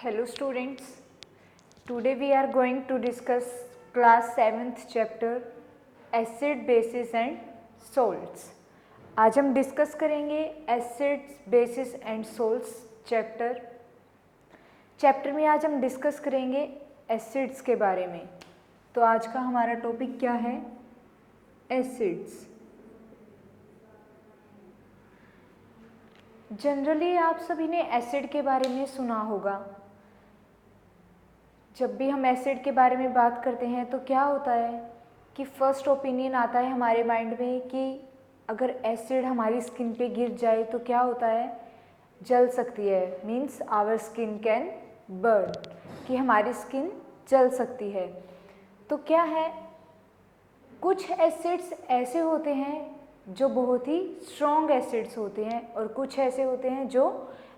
Hello students, today we are going to discuss class 7th chapter acid, bases and salts. आज हम discuss करेंगे acids, basis and salts chapter में आज हम discuss करेंगे acids के बारे में। तो आज का हमारा टॉपिक क्या है? एसिड्स। जनरली आप सभी ने एसिड के बारे में सुना होगा। जब भी हम एसिड के बारे में बात करते हैं तो क्या होता है कि फर्स्ट ओपिनियन आता है हमारे माइंड में कि अगर एसिड हमारी स्किन पे गिर जाए तो क्या होता है, जल सकती है। Means our skin can burn, कि हमारी स्किन जल सकती है। तो क्या है, कुछ एसिड्स ऐसे होते हैं जो बहुत ही स्ट्रॉन्ग एसिड्स होते हैं और कुछ ऐसे होते हैं जो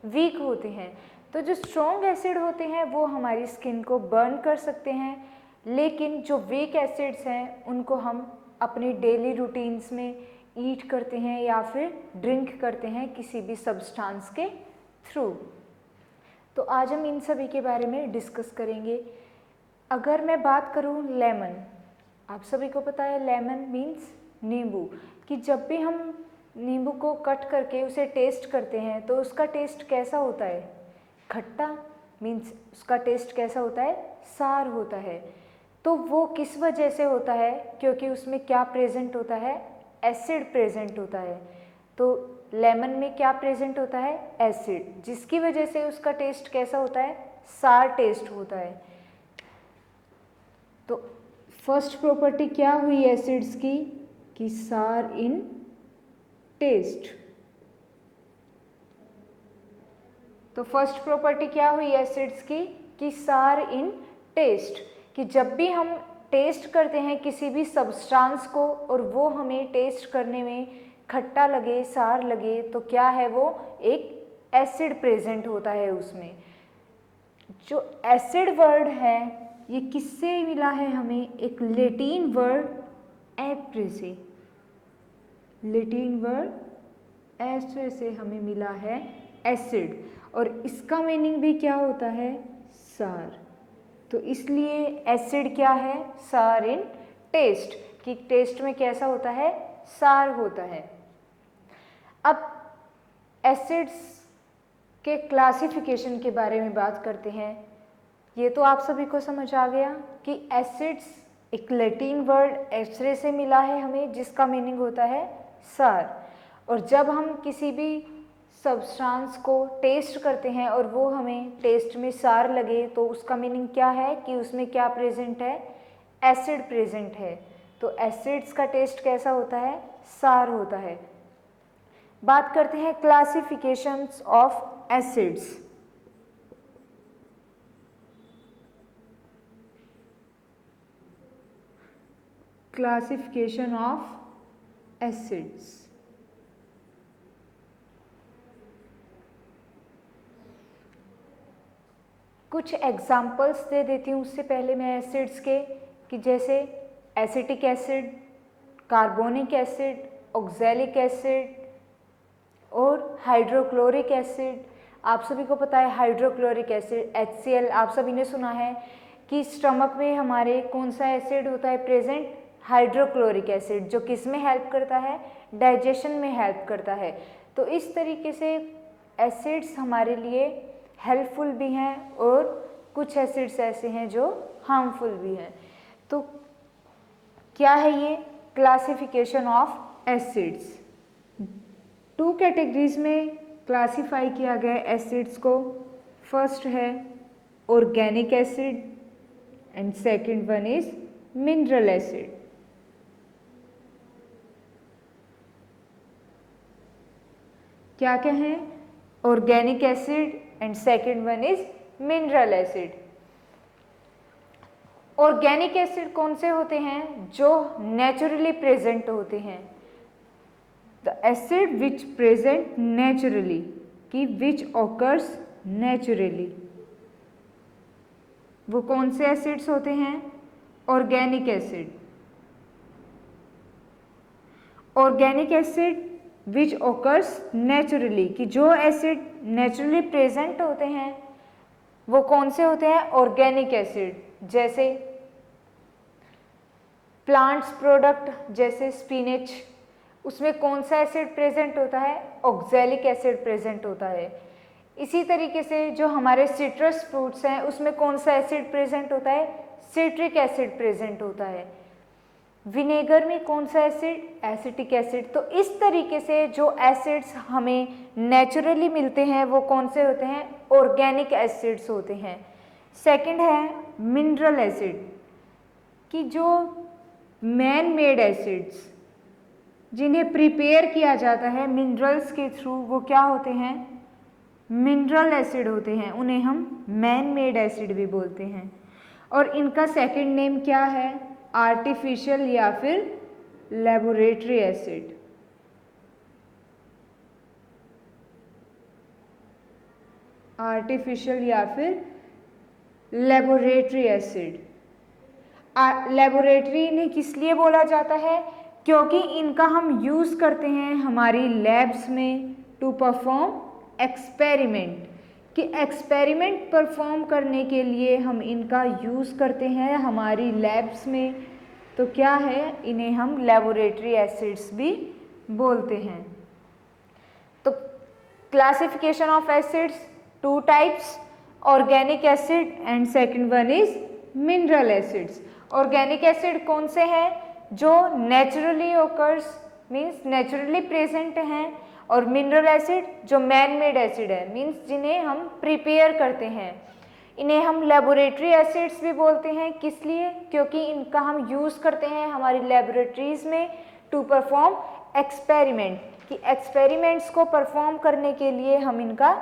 वीक होते हैं। तो जो स्ट्रॉन्ग एसिड होते हैं वो हमारी स्किन को बर्न कर सकते हैं, लेकिन जो वीक एसिड्स हैं उनको हम अपनी डेली रूटीन्स में ईट करते हैं या फिर ड्रिंक करते हैं किसी भी सब्सटेंस के थ्रू। तो आज हम इन सभी के बारे में डिस्कस करेंगे। अगर मैं बात करूं लेमन, आप सभी को पता है लेमन मीन्स नींबू, कि जब भी हम नींबू को कट करके उसे टेस्ट करते हैं तो उसका टेस्ट कैसा होता है? खट्टा। मीन्स उसका टेस्ट कैसा होता है? सार होता है। तो वो किस वजह से होता है? क्योंकि उसमें क्या प्रेजेंट होता है? एसिड प्रेजेंट होता है। तो लेमन में क्या प्रेजेंट होता है? एसिड, जिसकी वजह से उसका टेस्ट कैसा होता है? सार टेस्ट होता है। तो फर्स्ट प्रॉपर्टी क्या हुई एसिड्स की? कि सार इन टेस्ट। तो फर्स्ट प्रॉपर्टी क्या हुई एसिड्स की? कि सार इन टेस्ट, कि जब भी हम टेस्ट करते हैं किसी भी सब्सटेंस को और वो हमें टेस्ट करने में खट्टा लगे, सार लगे, तो क्या है, वो एक एसिड प्रेजेंट होता है उसमें। जो एसिड वर्ड है ये किससे मिला है हमें? एक लैटिन वर्ड एप्रे से। लैटिन वर्ड एस्ट्रे से हमें मिला है एसिड, और इसका मीनिंग भी क्या होता है? सार। तो इसलिए एसिड क्या है? सार इन टेस्ट, कि टेस्ट में कैसा होता है? सार होता है। अब एसिड्स के क्लासिफिकेशन के बारे में बात करते हैं। ये तो आप सभी को समझ आ गया कि एसिड्स एक लैटिन वर्ड एस्ट्रे से मिला है हमें, जिसका मीनिंग होता है सार। और जब हम किसी भी सब्सटेंस को टेस्ट करते हैं और वो हमें टेस्ट में सार लगे तो उसका मीनिंग क्या है? कि उसमें क्या प्रेजेंट है? एसिड प्रेजेंट है। तो एसिड्स का टेस्ट कैसा होता है? सार होता है। बात करते हैं classifications of acids. Classification of acids. कुछ एग्जाम्पल्स दे देती हूँ उससे पहले मैं एसिड्स के, कि जैसे acetic acid, carbonic acid, oxalic acid और हाइड्रोक्लोरिक एसिड। आप सभी को पता है हाइड्रोक्लोरिक एसिड HCl, आप सभी ने सुना है कि स्टमक में हमारे कौन सा एसिड होता है प्रेजेंट? हाइड्रोक्लोरिक एसिड, जो किस में हेल्प करता है? डाइजेशन में हेल्प करता है। तो इस तरीके से एसिड्स हमारे लिए हेल्पफुल भी हैं और कुछ एसिड्स ऐसे हैं जो हार्मफुल भी हैं। तो क्या है ये क्लासिफिकेशन ऑफ एसिड्स? 2 कैटेगरीज में क्लासिफाई किया गया एसिड्स को। फर्स्ट है organic acid and second one is mineral acid. क्या क्या है? Organic acid and second one is mineral acid. Organic acid कौन से होते हैं? जो नेचुरली प्रेजेंट होते हैं। The acid which present naturally, कि विच ऑकर्स नेचुरली। वो कौन से एसिड्स होते हैं? Organic acid. Organic acid which occurs naturally, कि जो एसिड नेचुरली प्रेजेंट होते हैं वो कौन से होते हैं? ऑर्गेनिक एसिड, जैसे प्लांट्स प्रोडक्ट जैसे स्पिनच, उसमें कौन सा एसिड प्रेजेंट होता है? ऑक्सैलिक एसिड प्रेजेंट होता है। इसी तरीके से जो हमारे सिट्रस फ्रूट्स हैं उसमें कौन सा एसिड प्रेजेंट होता है? सिट्रिक एसिड प्रेजेंट होता है। विनेगर में कौन सा एसिड? Acetic acid. तो इस तरीके से जो एसिड्स हमें नेचुरली मिलते हैं वो कौन से होते हैं? ऑर्गेनिक एसिड्स होते हैं। सेकंड है मिनरल एसिड, कि जो मैन मेड एसिड्स जिन्हें प्रिपेयर किया जाता है मिनरल्स के थ्रू, वो क्या होते हैं? मिनरल एसिड होते हैं, उन्हें हम मैन मेड एसिड भी बोलते हैं। और इनका सेकंड नेम क्या है? आर्टिफिशियल या फिर लेबोरेटरी एसिड। आर्टिफिशियल या फिर लेबोरेटरी एसिड। लेबोरेटरी इन्हें किस लिए बोला जाता है? क्योंकि इनका हम यूज़ करते हैं हमारी लैब्स में टू परफॉर्म एक्सपेरिमेंट, कि एक्सपेरिमेंट परफॉर्म करने के लिए हम इनका यूज़ करते हैं हमारी लैब्स में। तो क्या है? इन्हें हम लेबोरेटरी एसिड्स भी बोलते हैं। तो classification of acids, two types, organic acid and second one is mineral acids. Organic acid कौन से हैं? जो naturally occurs, means naturally present हैं, और मिनरल एसिड जो मैन मेड एसिड है, मीन्स जिन्हें हम प्रिपेयर करते हैं। इन्हें हम लेबोरेटरी एसिड्स भी बोलते हैं। किस लिए? क्योंकि इनका हम यूज़ करते हैं हमारी लेबोरेटरीज में टू परफॉर्म एक्सपेरिमेंट, कि एक्सपेरिमेंट्स को परफॉर्म करने के लिए हम इनका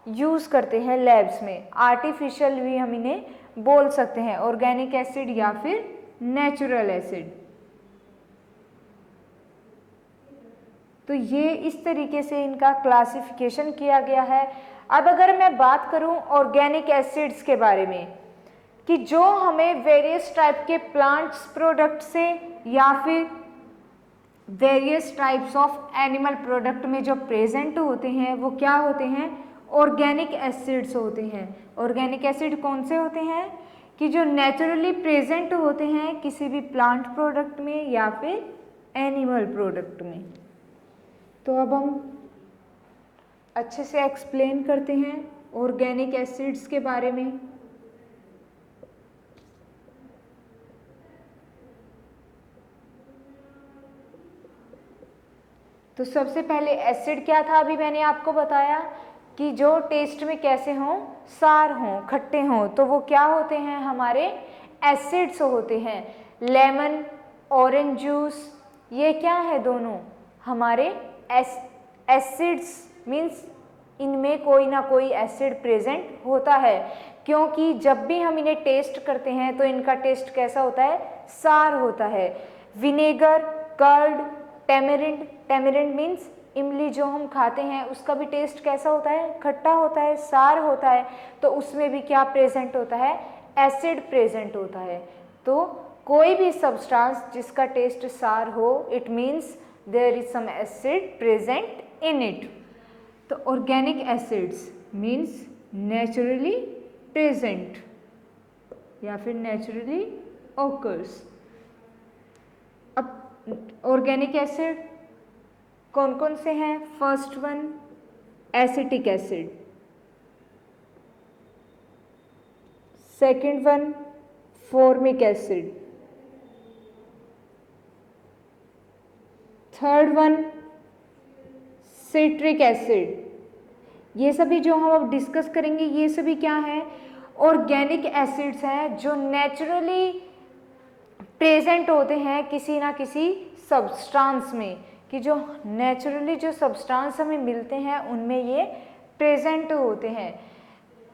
यूज़ करते हैं लैब्स में। आर्टिफिशियल भी हम इन्हें बोल सकते हैं, ऑर्गेनिक एसिड या फिर नेचुरल एसिड। तो ये इस तरीके से इनका क्लासिफिकेशन किया गया है। अब अगर मैं बात करूं ऑर्गेनिक एसिड्स के बारे में, कि जो हमें वेरियस टाइप के प्लांट्स प्रोडक्ट से या फिर various types of animal product में जो प्रेजेंट होते हैं वो क्या होते हैं? ऑर्गेनिक एसिड्स होते हैं। ऑर्गेनिक एसिड कौन से होते हैं? कि जो नेचुरली प्रेजेंट होते हैं किसी भी प्लांट प्रोडक्ट में या फिर एनिमल प्रोडक्ट में। तो अब हम अच्छे से एक्सप्लेन करते हैं ऑर्गेनिक एसिड्स के बारे में। तो सबसे पहले एसिड क्या था? अभी मैंने आपको बताया कि जो टेस्ट में कैसे हों, सार हों, खट्टे हों, तो वो क्या होते हैं? हमारे एसिड्स होते हैं। लेमन, ऑरेंज जूस, ये क्या है? दोनों हमारे एसिड्स, मीन्स इनमें कोई ना कोई एसिड प्रेजेंट होता है। क्योंकि जब भी हम इन्हें टेस्ट करते हैं तो इनका टेस्ट कैसा होता है? सार होता है। विनेगर, कर्ड, टेमेरिंड, टेमेरिंड मीन्स इमली जो हम खाते हैं उसका भी टेस्ट कैसा होता है? खट्टा होता है, सार होता है। तो उसमें भी क्या प्रेजेंट होता है? एसिड प्रेजेंट होता है। तो कोई भी सब्सटेंस जिसका टेस्ट सार हो, it means there is some acid present in it. तो organic acids means naturally present या फिर नेचुरली ओकर्स। अब ऑर्गेनिक एसिड कौन कौन से हैं? First one acetic acid, second one formic acid, third one citric acid. ये सभी जो हम अब डिस्कस करेंगे ये सभी क्या है? ऑर्गेनिक एसिड्स हैं जो नेचुरली प्रेजेंट होते हैं किसी ना किसी सब्सटेंस में, कि जो नेचुरली जो सब्सटेंस हमें मिलते हैं उनमें ये प्रेजेंट होते हैं।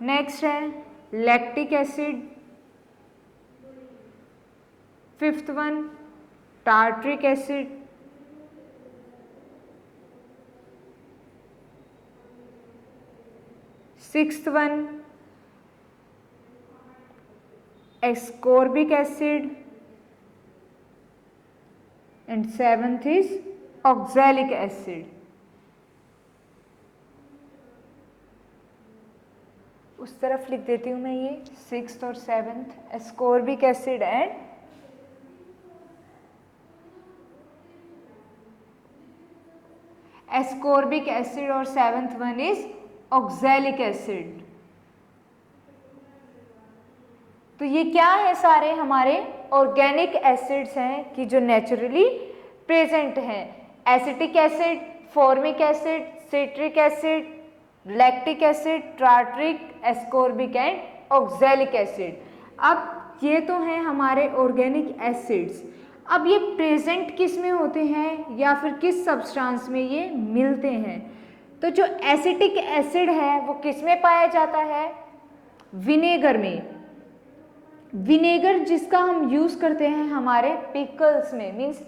नेक्स्ट है lactic acid, fifth one tartaric acid, sixth one ascorbic acid, and seventh is oxalic acid. उस तरफ लिख देती हूँ मैं ये 6th और 7th ascorbic acid and ascorbic acid और 7th one is oxalic acid. तो ये क्या है, सारे हमारे ऑर्गेनिक एसिड्स हैं कि जो नेचुरली प्रेजेंट हैं। Acetic acid, formic acid, citric acid, lactic acid, tartaric, ascorbic and oxalic acid. अब ये तो हैं हमारे ऑर्गेनिक एसिड्स। अब ये प्रेजेंट किस में होते हैं या फिर किस सब्सटेंस में ये मिलते हैं? तो जो एसिटिक एसिड है वो किस में पाया जाता है? विनेगर में। विनेगर जिसका हम यूज़ करते हैं हमारे पिकल्स में, मीन्स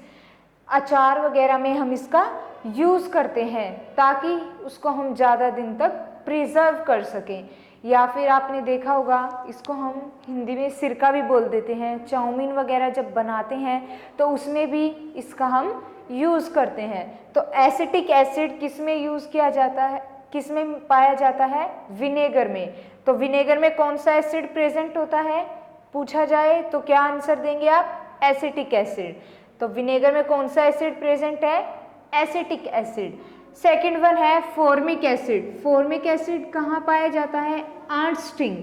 अचार वगैरह में हम इसका यूज़ करते हैं ताकि उसको हम ज़्यादा दिन तक प्रिजर्व कर सकें। या फिर आपने देखा होगा, इसको हम हिंदी में सिरका भी बोल देते हैं। चाउमीन वगैरह जब बनाते हैं तो उसमें भी इसका हम यूज़ करते हैं। तो एसिटिक एसिड किस में यूज़ किया जाता है, किस में पाया जाता है? विनेगर में। तो विनेगर में कौन सा एसिड प्रेजेंट होता है पूछा जाए तो क्या आंसर देंगे आप? Acetic acid. तो विनेगर में कौन सा एसिड प्रेजेंट है? Acetic acid. सेकेंड वन है फॉर्मिक एसिड। फॉर्मिक एसिड कहाँ पाया जाता है? आंट स्टिंग,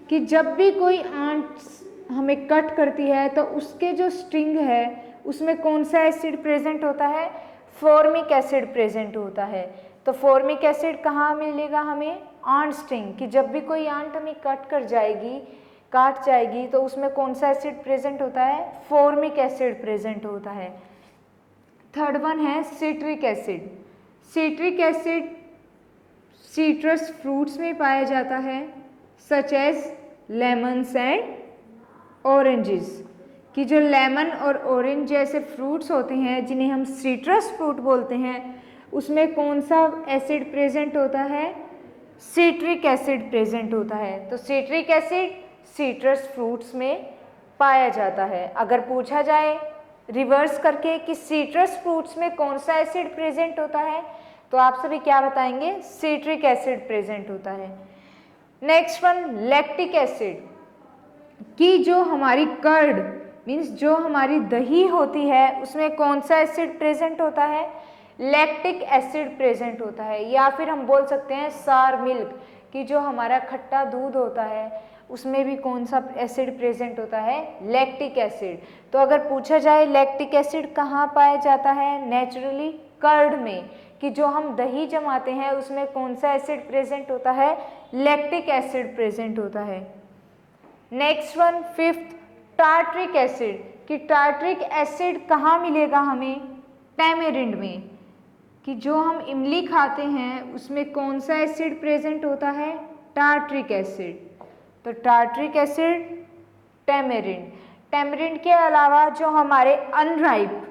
कि जब भी कोई आंट हमें कट करती है तो उसके जो स्टिंग है उसमें कौन सा एसिड प्रेजेंट होता है? फॉर्मिक एसिड प्रेजेंट होता है। तो फॉर्मिक एसिड कहाँ मिलेगा हमें? आंट स्टिंग, कि जब भी कोई आंट हमें काट जाएगी तो उसमें कौन सा एसिड प्रेजेंट होता है? फॉर्मिक एसिड प्रेजेंट होता है। थर्ड वन है citric acid. Citric acid citrus fruits में पाया जाता है, such as lemons and oranges, कि जो लेमन और ऑरेंज जैसे फ्रूट्स होते हैं जिन्हें हम सिट्रस फ्रूट बोलते हैं, उसमें कौन सा एसिड प्रेजेंट होता है? सिट्रिक एसिड प्रेजेंट होता है। तो सिट्रिक एसिड सिट्रस फ्रूट्स में पाया जाता है। अगर पूछा जाए रिवर्स करके कि सिट्रस फ्रूट्स में कौन सा एसिड प्रेजेंट होता है तो आप सभी क्या बताएंगे? सिट्रिक एसिड प्रेजेंट होता है। नेक्स्ट वन लैक्टिक एसिड, कि जो हमारी कर्ड मीन्स जो हमारी दही होती है उसमें कौन सा एसिड प्रेजेंट होता है? लैक्टिक एसिड प्रेजेंट होता है। या फिर हम बोल सकते हैं सार मिल्क, कि जो हमारा खट्टा दूध होता है उसमें भी कौन सा एसिड प्रेजेंट होता है? Lactic acid. तो अगर पूछा जाए लैक्टिक एसिड कहाँ पाया जाता है? नेचुरली कर्ड में, कि जो हम दही जमाते हैं उसमें कौन सा एसिड प्रेजेंट होता है? लैक्टिक एसिड प्रेजेंट होता है। Next one fifth tartaric acid, कि टार्ट्रिक एसिड कहाँ मिलेगा हमें? टैमेरिंड में, कि जो हम इमली खाते हैं उसमें कौन सा एसिड प्रेजेंट होता है? Tartaric acid. तो टार्ट्रिक एसिड, टैमेरिंड। टैमेरिंड के अलावा जो हमारे अनराइप,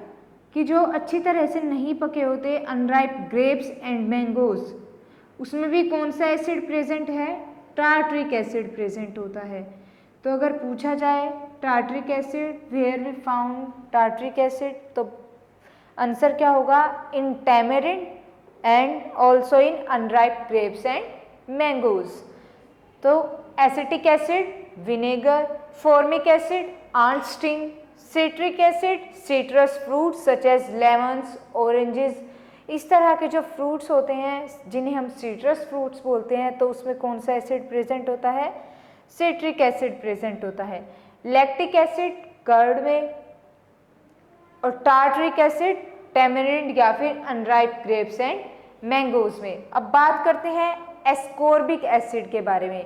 कि जो अच्छी तरह से नहीं पके होते अनराइप ग्रेप्स एंड मैंगोज, उसमें भी कौन सा एसिड प्रेजेंट है? टार्ट्रिक एसिड प्रेजेंट होता है। तो अगर पूछा जाए tartaric acid where we found tartaric acid, तो आंसर क्या होगा? In tamarind and also in unripe grapes and mangoes. तो acetic acid vinegar, formic acid ant sting, citric acid citrus fruits such as lemons, oranges. इस तरह के जो fruits होते हैं जिन्हें हम सिट्रस फ्रूट्स बोलते हैं तो उसमें कौन सा एसिड प्रेजेंट होता है? सिट्रिक एसिड प्रेजेंट होता है। लैक्टिक एसिड कर्ड में और टार्ट्रिक एसिड टैमेरिंड या फिर अनराइप ग्रेप्स एंड मैंगोज में। अब बात करते हैं एस्कॉर्बिक एसिड के बारे में।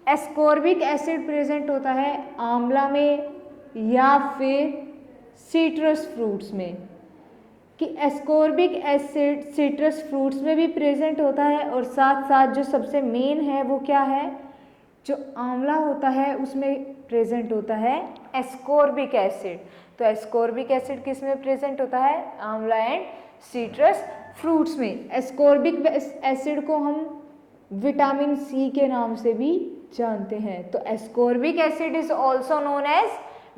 एस्कॉर्बिक एसिड प्रेजेंट होता है आंवला में या फिर सिट्रस फ्रूट्स में, कि एस्कॉर्बिक एसिड सिट्रस फ्रूट्स में भी प्रेजेंट होता है और साथ साथ जो सबसे मेन है वो क्या है? जो आंवला होता है उसमें प्रेजेंट होता है एस्कॉर्बिक एसिड। तो एस्कॉर्बिक एसिड किस में प्रेजेंट होता है? आंवला एंड सिट्रस फ्रूट्स में। एस्कॉर्बिक एसिड को हम विटामिन सी के नाम से भी जानते हैं। तो ascorbic acid is also known as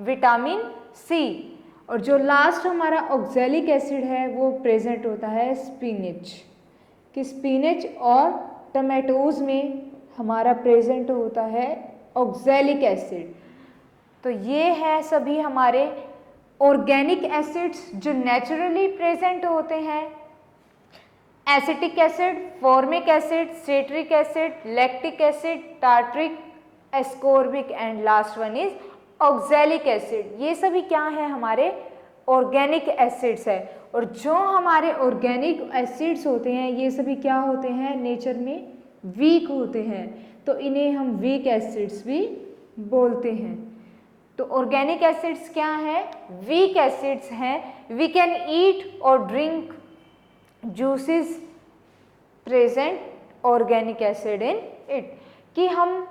vitamin C. और जो लास्ट हमारा ऑक्सैलिक एसिड है वो प्रेजेंट होता है स्पिनच, कि स्पिनच और टमाटोज में हमारा प्रेजेंट होता है ऑक्सैलिक एसिड। तो ये है सभी हमारे ऑर्गेनिक एसिड्स जो नेचुरली प्रेजेंट होते हैं। Acetic acid, formic acid, stearic acid, lactic acid, tartaric, ascorbic and last one is oxalic acid. ये सभी क्या है हमारे ऑर्गेनिक एसिड्स है। और जो हमारे ऑर्गेनिक एसिड्स होते हैं ये सभी क्या होते हैं, नेचर में वीक होते हैं, तो इन्हें हम वीक एसिड्स भी बोलते हैं। तो ऑर्गेनिक एसिड्स क्या है, वीक एसिड्स हैं। वी कैन ईट और drink juices present organic acid in it, कि हम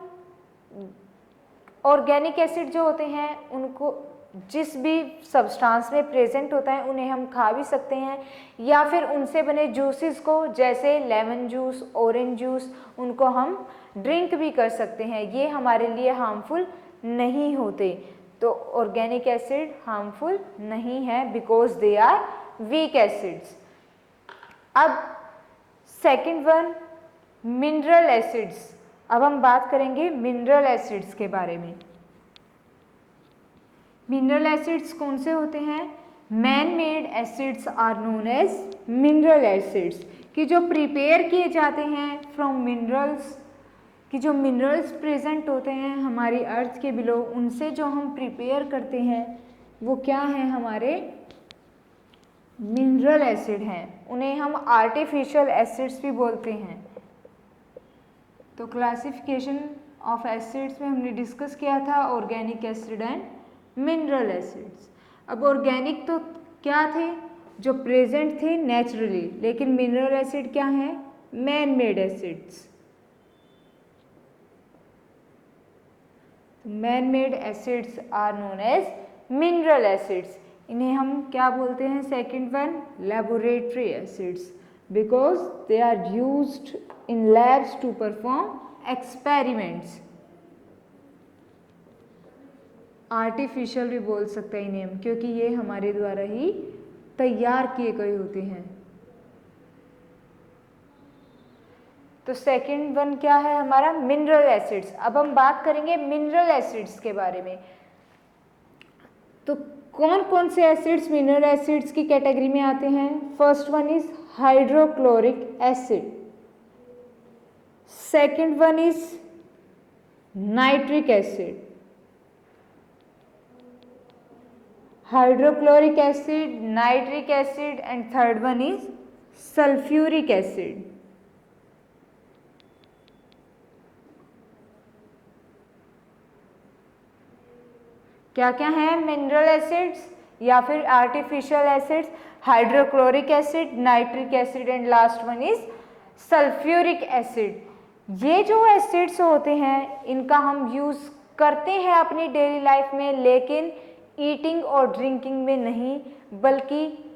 ऑर्गेनिक एसिड जो होते हैं उनको जिस भी सब्सटेंस में प्रेजेंट होता है उन्हें हम खा भी सकते हैं, या फिर उनसे बने जूसेस को जैसे लेमन जूस, ऑरेंज जूस, उनको हम ड्रिंक भी कर सकते हैं। ये हमारे लिए हार्मफुल नहीं होते। तो ऑर्गेनिक एसिड हार्मफुल नहीं है because they are weak acids. अब सेकंड वन, मिनरल एसिड्स। अब हम बात करेंगे मिनरल एसिड्स के बारे में। मिनरल एसिड्स कौन से होते हैं, man made acids are known as mineral acids, कि जो प्रिपेयर किए जाते हैं फ्रॉम मिनरल्स, कि जो मिनरल्स प्रेजेंट होते हैं हमारी अर्थ के बिलो, उनसे जो हम प्रिपेयर करते हैं वो क्या है, हमारे मिनरल एसिड हैं। उन्हें हम आर्टिफिशियल एसिड्स भी बोलते हैं। तो क्लासिफिकेशन ऑफ एसिड्स में हमने डिस्कस किया था organic acid and mineral acids. अब ऑर्गेनिक तो क्या थे, जो प्रेजेंट थे नेचुरली, लेकिन मिनरल एसिड क्या है, man made acids. Man made acids are known as mineral acids. इन्हें हम क्या बोलते हैं, second one, laboratory acids, because they are used in labs to perform experiments. Artificial भी बोल सकते हैं इन्हें हम, क्योंकि ये हमारे द्वारा ही तैयार किए गए होते हैं। तो सेकंड वन क्या है हमारा, मिनरल एसिड्स। अब हम बात करेंगे मिनरल एसिड्स के बारे में। तो कौन कौन से एसिड्स मिनरल एसिड्स की कैटेगरी में आते हैं, first one is hydrochloric acid, second one is nitric acid, hydrochloric acid, nitric acid and third one is sulphuric acid. क्या क्या है मिनरल एसिड्स या फिर artificial acids, hydrochloric acid, nitric acid and last one is sulphuric acid. ये जो acids होते हैं इनका हम यूज़ करते हैं अपनी डेली लाइफ में, लेकिन ईटिंग और ड्रिंकिंग में नहीं, बल्कि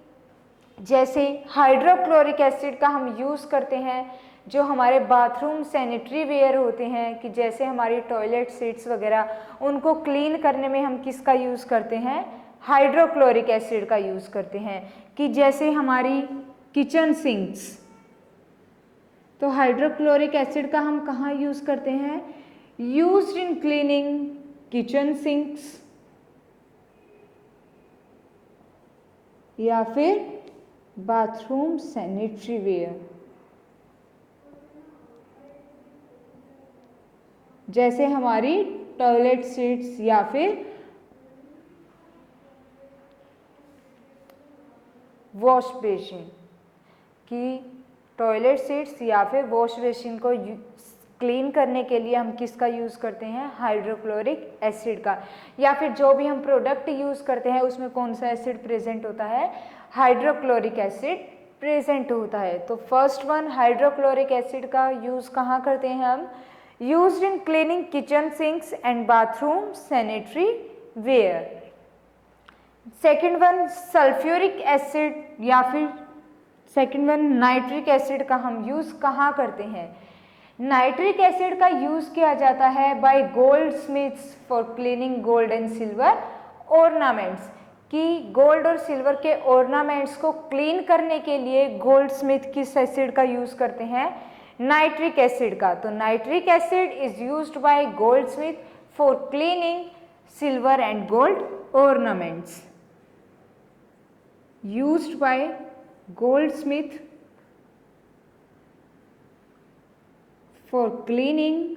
जैसे हाइड्रोक्लोरिक एसिड का हम यूज़ करते हैं जो हमारे बाथरूम सैनिटरी वेयर होते हैं, कि जैसे हमारी टॉयलेट सीट्स वगैरह, उनको क्लीन करने में हम किसका यूज़ करते हैं, हाइड्रोक्लोरिक एसिड का यूज़ करते हैं। कि जैसे हमारी किचन सिंक्स, तो हाइड्रोक्लोरिक एसिड का हम कहाँ यूज़ करते हैं, used in cleaning kitchen sinks या फिर बाथरूम सैनिटरी वेयर। जैसे हमारी टॉयलेट सीट्स या फिर वॉश बेसिन, कि टॉयलेट सीट्स या फिर वॉश बेसिन को क्लीन करने के लिए हम किसका यूज़ करते हैं, हाइड्रोक्लोरिक एसिड का। या फिर जो भी हम प्रोडक्ट यूज़ करते हैं उसमें कौन सा एसिड प्रेजेंट होता है, हाइड्रोक्लोरिक एसिड प्रेजेंट होता है। तो फर्स्ट वन हाइड्रोक्लोरिक एसिड का यूज़ कहाँ करते हैं हम, used in cleaning kitchen sinks and bathroom sanitary ware. Second one sulphuric acid या फिर सेकेंड वन नाइट्रिक एसिड का हम यूज़ कहाँ करते हैं, नाइट्रिक एसिड का यूज़ किया जाता है by goldsmiths for cleaning gold and silver ornaments, कि गोल्ड और सिल्वर के ऑर्नामेंट्स को क्लीन करने के लिए गोल्ड स्मिथ किस एसिड का यूज़ करते हैं, नाइट्रिक एसिड का। तो nitric acid is used by goldsmith for cleaning silver and gold ornaments. Used by goldsmith for cleaning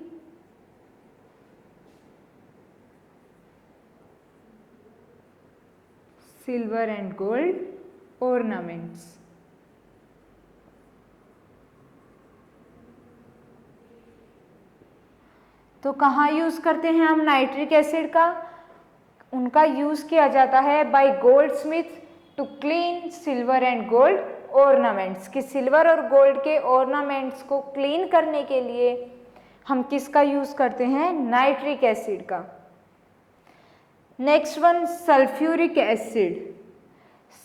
silver and gold ornaments. तो कहाँ यूज़ करते हैं हम नाइट्रिक एसिड का? उनका यूज़ किया जाता है by goldsmith to clean silver and gold ornaments, कि सिल्वर और गोल्ड के ऑर्नामेंट्स को क्लीन करने के लिए हम किसका यूज़ करते हैं? नाइट्रिक एसिड का। Next one, sulphuric acid.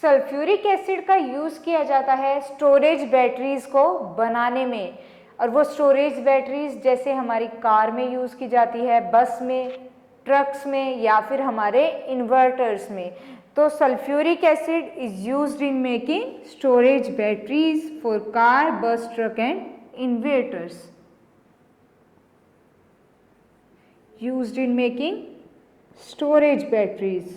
Sulphuric acid का यूज़ किया जाता है स्टोरेज बैटरीज को बनाने में, और वो स्टोरेज बैटरीज जैसे हमारी कार में यूज़ की जाती है, बस में, ट्रक्स में, या फिर हमारे इन्वर्टर्स में। तो sulphuric acid is used in making storage batteries for car, bus, truck and inverters. Used in making storage batteries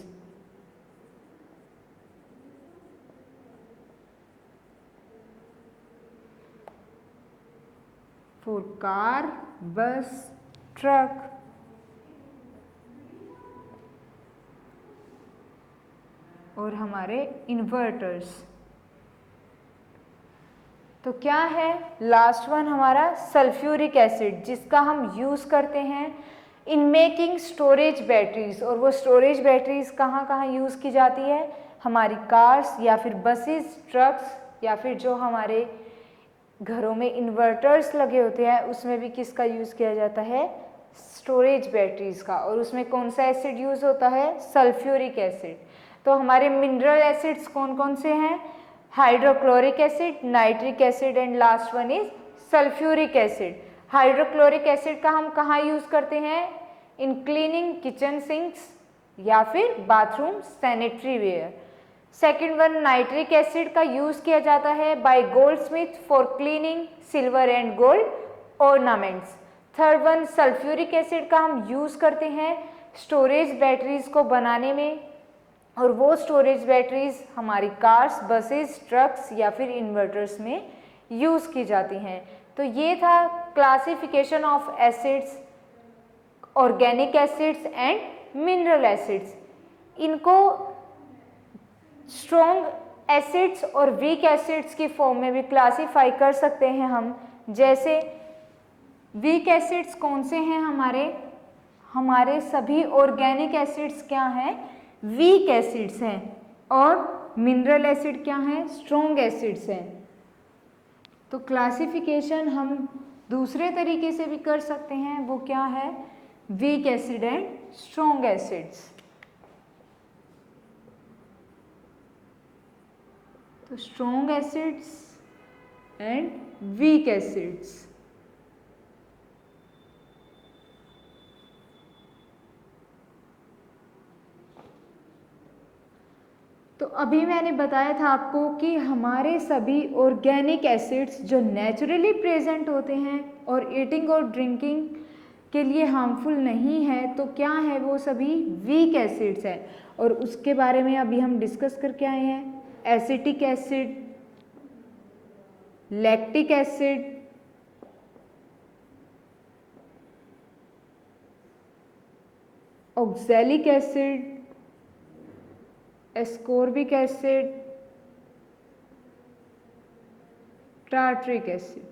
for car, bus, truck और हमारे इन्वर्टर्स। तो क्या है लास्ट वन हमारा? सल्फ्यूरिक एसिड, जिसका हम यूज़ करते हैं इन मेकिंग स्टोरेज बैटरीज। और वो स्टोरेज बैटरीज कहाँ कहाँ यूज़ की जाती है? हमारी कार्स या फिर बसेस, ट्रक्स, या फिर जो हमारे घरों में इन्वर्टर्स लगे होते हैं उसमें भी किसका यूज़ किया जाता है? स्टोरेज बैटरीज का। और उसमें कौन सा एसिड यूज़ होता है? Sulphuric acid. तो हमारे मिनरल एसिड्स कौन कौन से हैं? Hydrochloric acid, nitric acid and last one is sulphuric acid. Hydrochloric acid का हम कहाँ यूज़ करते हैं? इन क्लीनिंग किचन सिंक्स या फिर bathroom sanitary ware. Second one, nitric acid का यूज़ किया जाता है by goldsmith for cleaning silver and gold ornaments. Third one, sulphuric acid का हम यूज़ करते हैं स्टोरेज बैटरीज को बनाने में, और वो स्टोरेज बैटरीज हमारी कार्स, बसेस, ट्रक्स या फिर इन्वर्टर्स में यूज़ की जाती हैं। तो ये था classification of acids, organic acids and mineral acids. इनको स्ट्रॉन्ग एसिड्स और वीक एसिड्स की फॉर्म में भी क्लासीफाई कर सकते हैं हम। जैसे वीक एसिड्स कौन से हैं? हमारे सभी ऑर्गेनिक एसिड्स क्या हैं? वीक एसिड्स हैं। और मिनरल एसिड क्या हैं? स्ट्रॉन्ग एसिड्स हैं। तो क्लासिफिकेशन हम दूसरे तरीके से भी कर सकते हैं, वो क्या है? Weak acid and strong acids. तो strong acids and weak acids. तो अभी मैंने बताया था आपको कि हमारे सभी ऑर्गेनिक एसिड्स जो नेचुरली प्रेजेंट होते हैं और ईटिंग और ड्रिंकिंग के लिए हार्मफुल नहीं है, तो क्या है? वो सभी वीक एसिड्स हैं। और उसके बारे में अभी हम डिस्कस करके आए हैं। Acetic acid, lactic acid, oxalic acid, ascorbic acid, tartaric acid.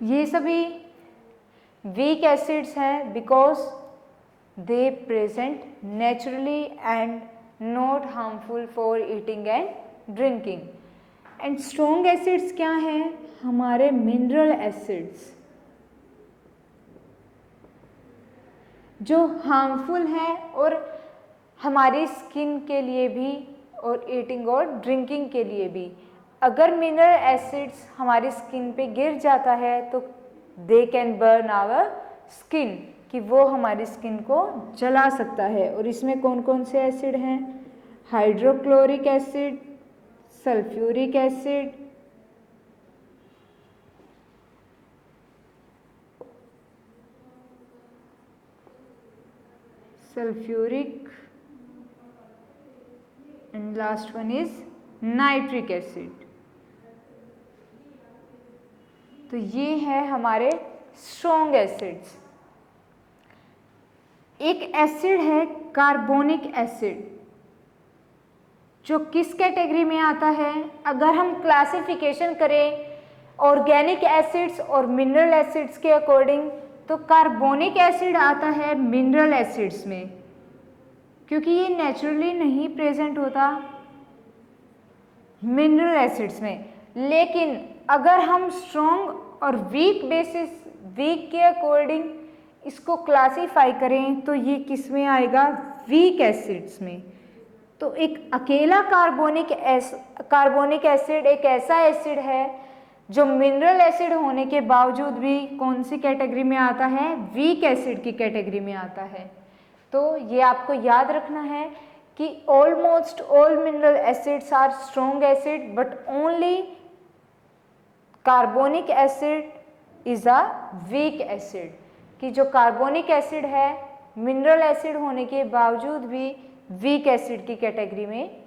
ये सभी वीक एसिड्स हैं because they present naturally and not harmful for eating and drinking. And strong acids क्या हैं? हमारे मिनरल एसिड्स जो हार्मफुल हैं और हमारी स्किन के लिए भी और ईटिंग और ड्रिंकिंग के लिए भी। अगर मिनरल एसिड्स हमारी स्किन पे गिर जाता है तो they can burn our skin, कि वो हमारी स्किन को जला सकता है। और इसमें कौन कौन से एसिड हैं? Hydrochloric acid, sulphuric acid, sulfuric, and last one is nitric acid. तो ये है हमारे स्ट्रॉन्ग एसिड्स। एक एसिड है कार्बोनिक एसिड, जो किस कैटेगरी में आता है? अगर हम क्लासिफिकेशन करें ऑर्गेनिक एसिड्स और मिनरल एसिड्स के अकॉर्डिंग, तो कार्बोनिक एसिड आता है मिनरल एसिड्स में, क्योंकि ये नेचुरली नहीं प्रेजेंट होता मिनरल एसिड्स में। लेकिन अगर हम स्ट्रॉन्ग और वीक बेसिस, वीक के अकॉर्डिंग इसको क्लासीफाई करें, तो ये किस में आएगा? वीक एसिड्स में। तो एक अकेला कार्बोनिक एसिड एक ऐसा एसिड है जो मिनरल एसिड होने के बावजूद भी कौन सी कैटेगरी में आता है? वीक एसिड की कैटेगरी में आता है। तो ये आपको याद रखना है कि almost all mineral acids are strong acid, but only carbonic acid is a weak acid. कि जो कार्बोनिक एसिड है मिनरल एसिड होने के बावजूद भी वीक एसिड की कैटेगरी में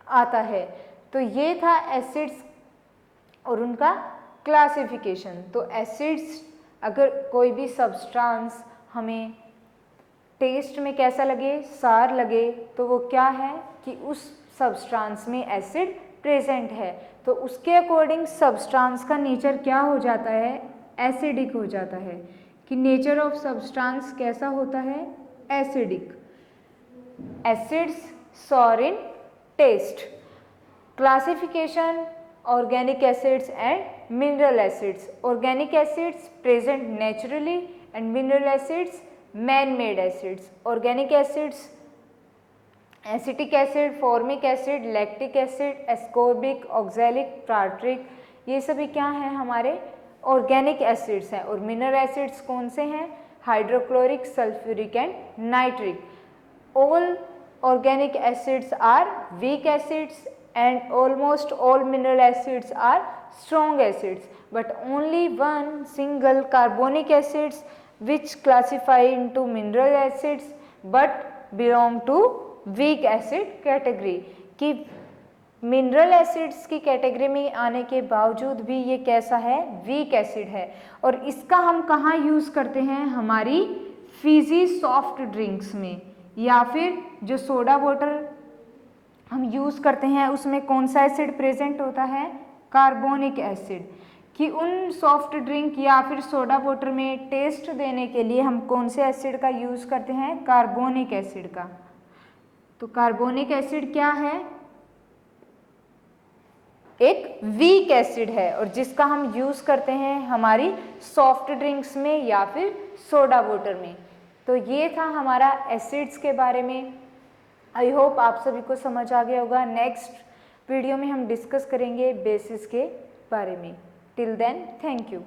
आता है। तो ये था एसिड्स और उनका क्लासिफिकेशन। तो एसिड्स, अगर कोई भी सब्सटेंस हमें टेस्ट में कैसा लगे, सार लगे, तो वो क्या है कि उस सब्सटेंस में एसिड प्रेजेंट है। तो उसके अकॉर्डिंग सब्सटेंस का नेचर क्या हो जाता है? एसिडिक हो जाता है। कि नेचर ऑफ सब्सटेंस कैसा होता है? Acidic. Acids sour in taste. Classification organic acids and mineral acids. Organic acids present naturally and mineral acids man-made acids. Organic acids acetic acid, formic acid, lactic acid, ascorbic, oxalic, tartaric, ये सभी क्या हैं? हमारे organic acids हैं। और mineral acids कौन से हैं? Hydrochloric, sulphuric and nitric. All organic acids are weak acids and almost all mineral acids are strong acids, but only one single carbonic acids which classify into mineral acids but belong to weak acid category। कि mineral acids की category में आने के बावजूद भी ये कैसा है? वीक एसिड है। और इसका हम कहाँ यूज़ करते हैं? हमारी फीजी सॉफ्ट ड्रिंक्स में, या फिर जो सोडा वाटर हम यूज़ करते हैं उसमें कौन सा एसिड प्रेजेंट होता है? Carbonic acid. कि उन सॉफ्ट ड्रिंक या फिर सोडा वाटर में टेस्ट देने के लिए हम कौन से एसिड का यूज़ करते हैं? कार्बोनिक एसिड का। तो कार्बोनिक एसिड क्या है? एक वीक एसिड है, और जिसका हम यूज़ करते हैं हमारी सॉफ्ट ड्रिंक्स में या फिर सोडा वाटर में। तो ये था हमारा एसिड्स के बारे में। आई होप आप सभी को समझ आ गया होगा। नेक्स्ट वीडियो में हम डिस्कस करेंगे बेसिस के बारे में। Till then, thank you.